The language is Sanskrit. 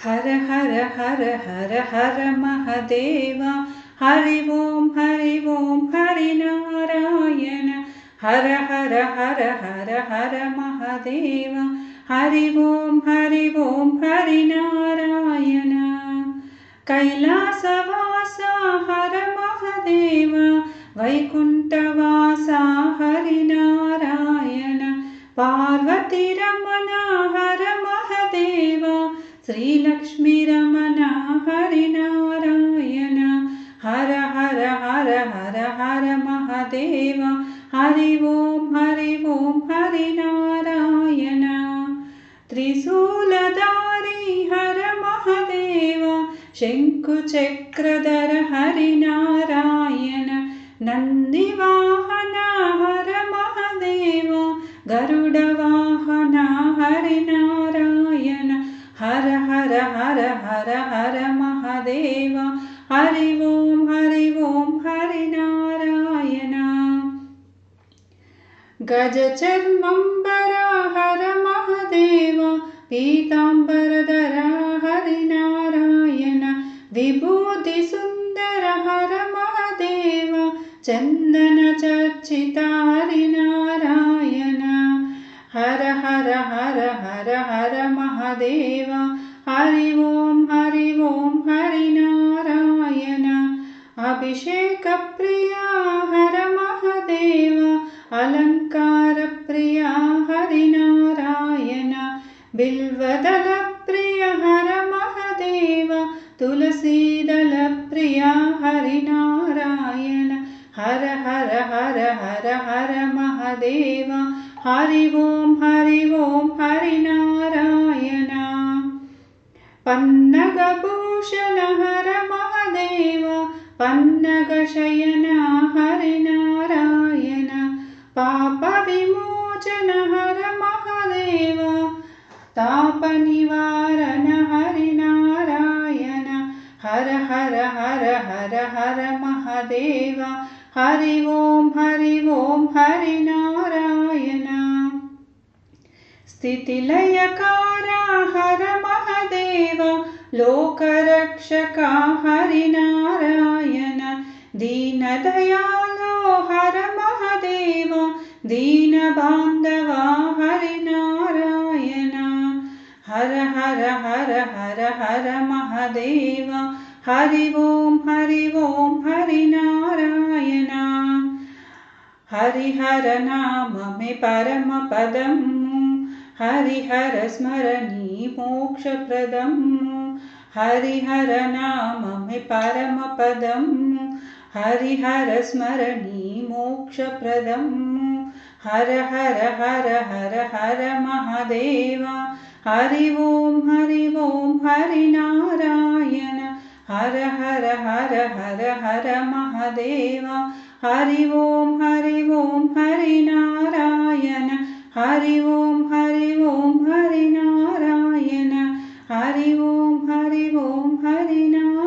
हर हर हर हर हर महादेव। हरि ओम हरिनारायण। हर हर हर हर हर महादेव। हरि ओम हरिनारायण। कैलासवासा हर महादेव। वैकुंठवासा हरिनारायण। पार्वतीरमण हर महादेव। श्रीलक्ष्मीरमण हरिनारायण। हर हर हर हर हर महादेव। हरि ओम हरिनारायण। त्रिशूलधारी हर महादेव। शंकुचक्रधर हरिनारायण। नंदिवाहन हर महादेव। गरुडवाहन हरिनारायण। हर हर हर हर हर महादेव। हरि ओम हरिनारायण। गजचर्मंबर हर महादेव। पीतांबरधर हरिनारायण। विभूति सुंदर हर महादेव। चंदन चर्चित हरिनारायण। हर हर हर हर हर महादेव। हरि ओम हरिनारायण। अभिषेक प्रिया हर महादेव। अलंकार प्रिया हरिनारायण। बिल्वदल प्रिय हर महादेव। तुलसीदल प्रिया हरिनारायण। हर हर हर हर हर महादेव। हरि ओम हरिनारायण। पन्नगभूषण हर महादेव। पन्नगशयन हरिनारायण। पाप विमोचन हर महादेव। ताप निवारण हरिनारायण। हर हर हर हर हर महादेव। हरि ओम हरिनारायण। स्थितिलयकारा हर महादेव। लोकरक्षका हरिनारायण। दीनदयालो हर महादेव। दीनबांधवा हरिनारायण। हर हर हर हर हर महादेव। हरि ओम हरिनारायण। हरिहर नाम में परम पदम। हरिहर स्मरणी मोक्षप्रदम। हरिहर नाम में परम पदम। हरिहर स्मरणी मोक्षप्रदम। हर हर हर हर हर महादेव। हरि ओम हरिनारायण। हर हर हर हर हर महादेव। हरि ओम हरिनारायण। हरि ओम हरिनारायण। हरि ओम हरिनारायण।